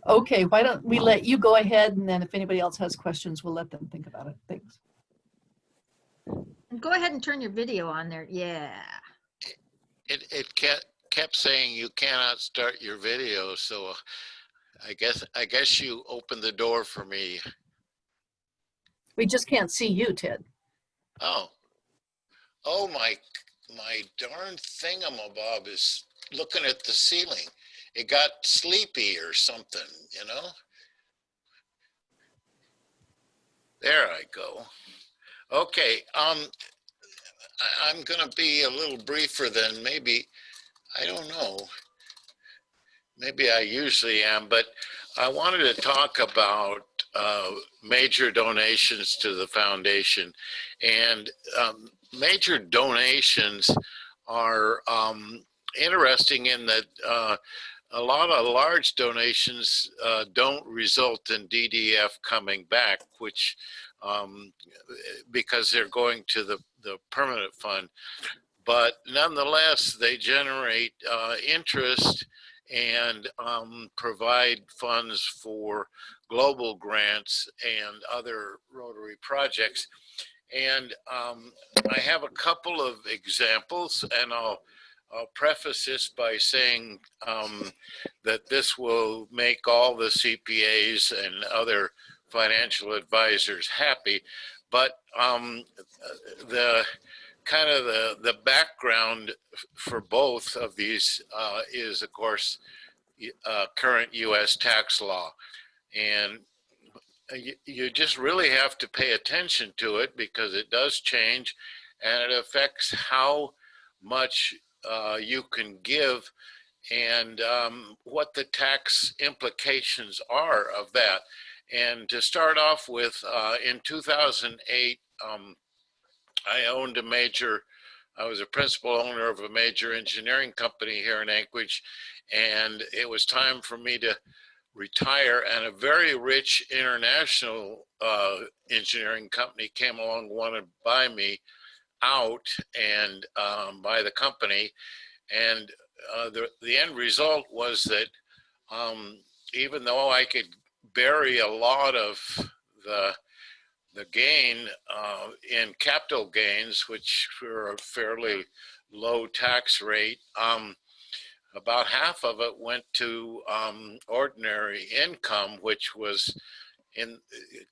Okay, why don't we let you go ahead, and then if anybody else has questions, we'll let them think about it. Thanks. And go ahead and turn your video on there. Yeah. It kept saying you cannot start your video, so I guess you opened the door for me. We just can't see you, Ted. Oh, my darn thingamabob is looking at the ceiling. It got sleepy or something, you know? There I go. Okay, I'm gonna be a little briefer than maybe, I don't know, maybe I usually am, but I wanted to talk about major donations to the foundation. And major donations are interesting in that a lot of large donations don't result in DDF coming back, which because they're going to the permanent fund. But nonetheless, they generate interest and provide funds for global grants and other Rotary projects. And I have a couple of examples, and I'll preface this by saying that this will make all the CPAs and other financial advisors happy. But the kind of the background for both of these is, of course, current U.S. tax law. And you just really have to pay attention to it because it does change and it affects how much you can give and what the tax implications are of that. And to start off with, in 2008, I was a principal owner of a major engineering company here in Anchorage, and it was time for me to retire, and a very rich international engineering company came along, wanted to buy me out and buy the company. And the end result was that even though I could bury a lot of the gain in capital gains, which were a fairly low tax rate, about half of it went to ordinary income, which was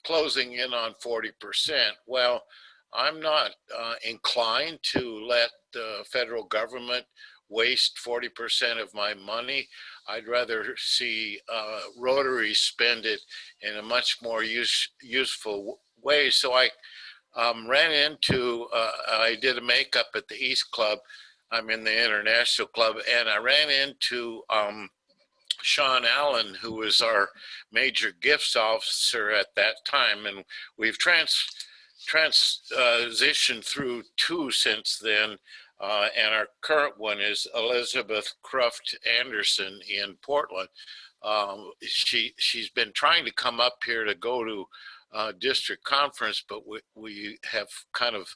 closing in on 40%. Well, I'm not inclined to let the federal government waste 40% of my money. I'd rather see Rotary spend it in a much more useful way. So I ran into, I did a makeup at the East Club. I'm in the International Club, and I ran into Sean Allen, who was our major gifts officer at that time, and we've transitioned through two since then, and our current one is Elizabeth Cruft Anderson in Portland. She's been trying to come up here to go to district conference, but we have kind of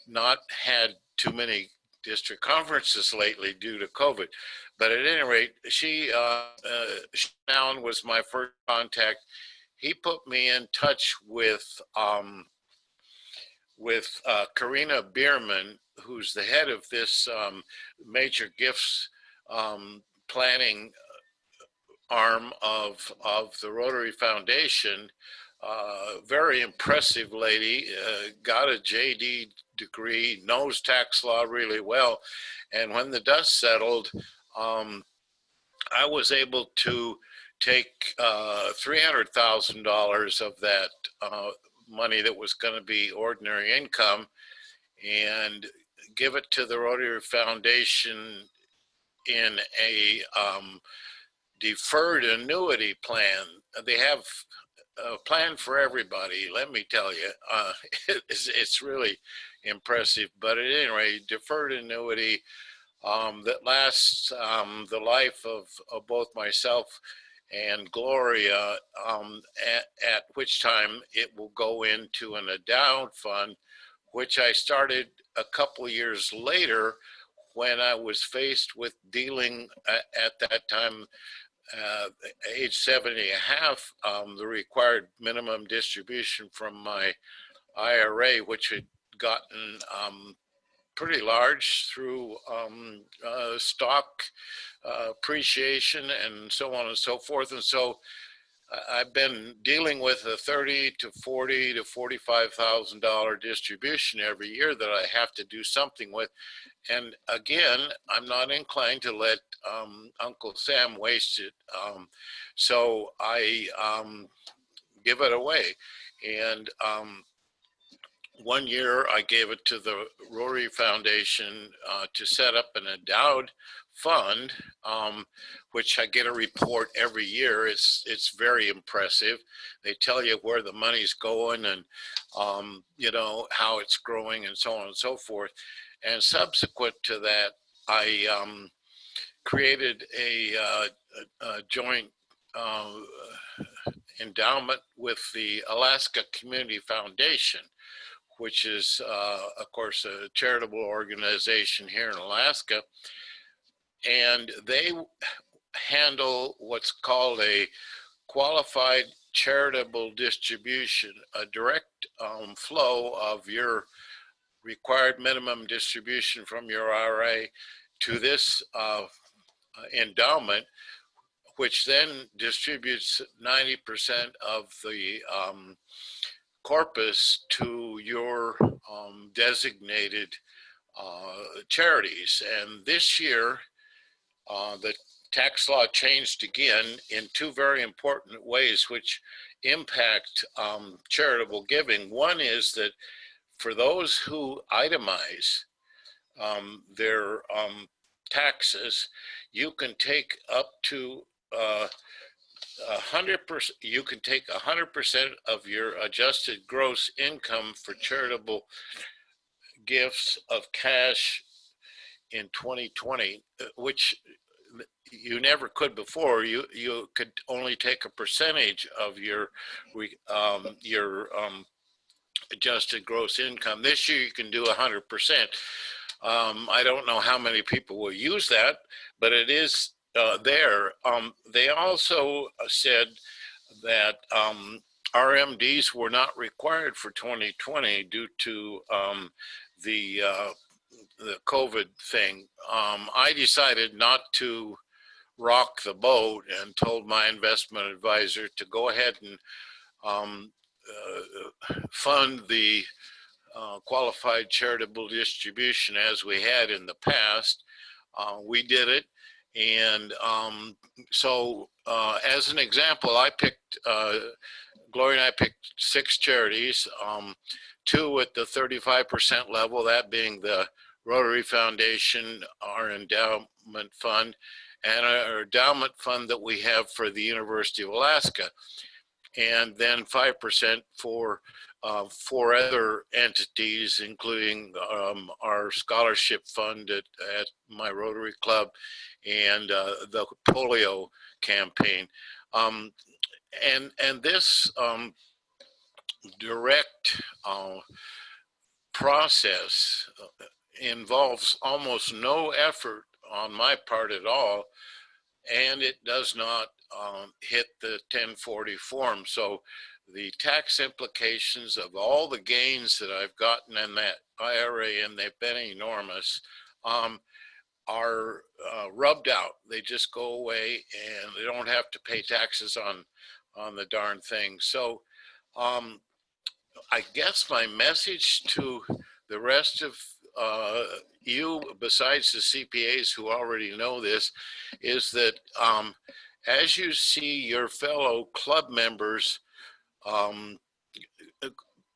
not had too many district conferences lately due to COVID. But at any rate, Allen was my first contact. He put me in touch with Karina Bierman, who's the head of this major gifts planning arm of the Rotary Foundation. Very impressive lady, got a JD degree, knows tax law really well. And when the dust settled, I was able to take $300,000 of that money that was going to be ordinary income and give it to the Rotary Foundation in a deferred annuity plan. They have a plan for everybody, let me tell you. It's really impressive. But at any rate, deferred annuity that lasts the life of both myself and Gloria, at which time it will go into an endowed fund, which I started a couple of years later when I was faced with dealing at that time, age 70 and a half, the required minimum distribution from my IRA, which had gotten pretty large through stock appreciation and so on and so forth. And so I've been dealing with a $30 to $40 to $45,000 distribution every year that I have to do something with. And again, I'm not inclined to let Uncle Sam waste it. So I give it away. And one year I gave it to the Rotary Foundation to set up an endowed fund, which I get a report every year. It's very impressive. They tell you where the money's going and you know, how it's growing and so on and so forth. And subsequent to that, I created a joint endowment with the Alaska Community Foundation, which is, of course, a charitable organization here in Alaska. And they handle what's called a qualified charitable distribution, a direct flow of your required minimum distribution from your IRA to this endowment, which then distributes 90% of the corpus to your designated charities. And this year, the tax law changed again in two very important ways, which impact charitable giving. One is that for those who itemize their taxes, you can take up to 100%. You can take 100% of your adjusted gross income for charitable gifts of cash in 2020, which you never could before. You could only take a percentage of your adjusted gross income. This year you can do 100%. I don't know how many people will use that, but it is there. They also said that RMDs were not required for 2020 due to the COVID thing. I decided not to rock the boat and told my investment advisor to go ahead and fund the qualified charitable distribution as we had in the past. We did it. And so as an example, I picked, Gloria and I picked 6 charities, 2 at the 35% level, that being the Rotary Foundation, our endowment fund, and our endowment fund that we have for the University of Alaska. And then 5% for 4 other entities, including our scholarship fund at my Rotary Club and the polio campaign. And this direct process involves almost no effort on my part at all, and it does not hit the 1040 form. So the tax implications of all the gains that I've gotten in that IRA, and they've been enormous, are rubbed out. They just go away and they don't have to pay taxes on the darn thing. So I guess my message to the rest of you, besides the CPAs who already know this, is that as you see your fellow club members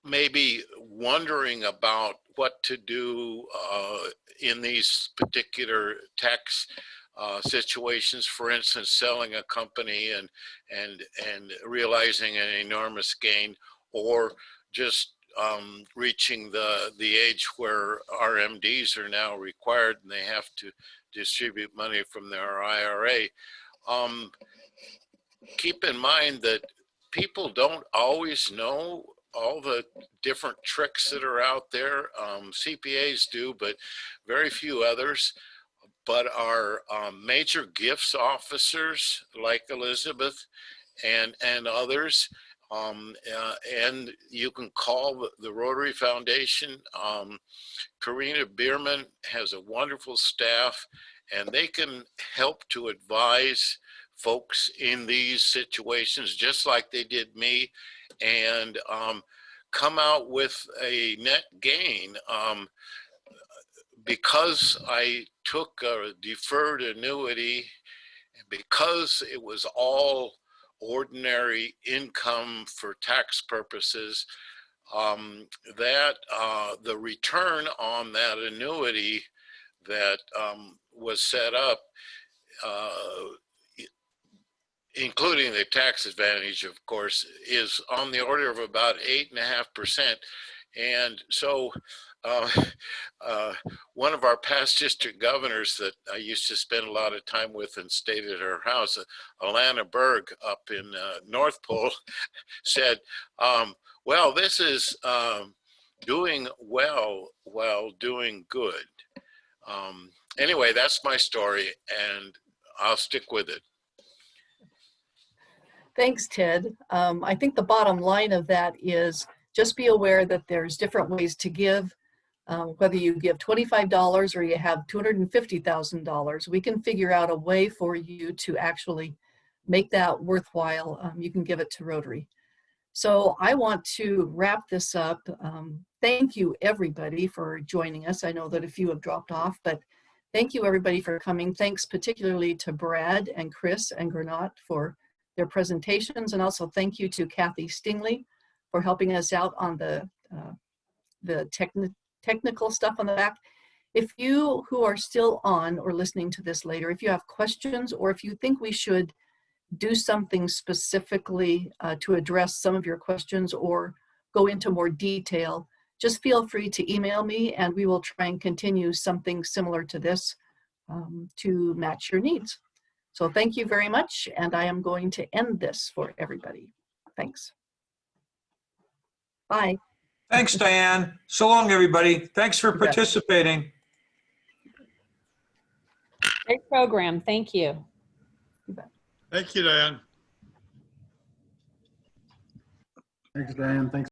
maybe wondering about what to do in these particular tax situations, for instance, selling a company and realizing an enormous gain, or just reaching the age where RMDs are now required and they have to distribute money from their IRA. Keep in mind that people don't always know all the different tricks that are out there. CPAs do, but very few others. But our major gifts officers like Elizabeth and others, and you can call the Rotary Foundation. Karina Bierman has a wonderful staff, and they can help to advise folks in these situations, just like they did me, and come out with a net gain. Because I took a deferred annuity, because it was all ordinary income for tax purposes, that the return on that annuity that was set up, including the tax advantage, of course, is on the order of about 8.5%. And so one of our past district governors that I used to spend a lot of time with and stayed at her house, Alana Berg up in North Pole, said, well, this is doing well while doing good. Anyway, that's my story, and I'll stick with it. Thanks, Ted. I think the bottom line of that is just be aware that there's different ways to give. Whether you give $25 or you have $250,000, we can figure out a way for you to actually make that worthwhile. You can give it to Rotary. So I want to wrap this up. Thank you, everybody, for joining us. I know that a few have dropped off, but thank you, everybody, for coming. Thanks particularly to Brad and Chris and Gernot for their presentations, and also thank you to Kathy Stingley for helping us out on the technical stuff on the back. If you who are still on or listening to this later, if you have questions or if you think we should do something specifically to address some of your questions or go into more detail, just feel free to email me and we will try and continue something similar to this to match your needs. So thank you very much, and I am going to end this for everybody. Thanks. Bye. Thanks, Diane. So long, everybody. Thanks for You bet. participating. Great program. Thank you. Thank you, Diane. Thanks, Diane. Thanks.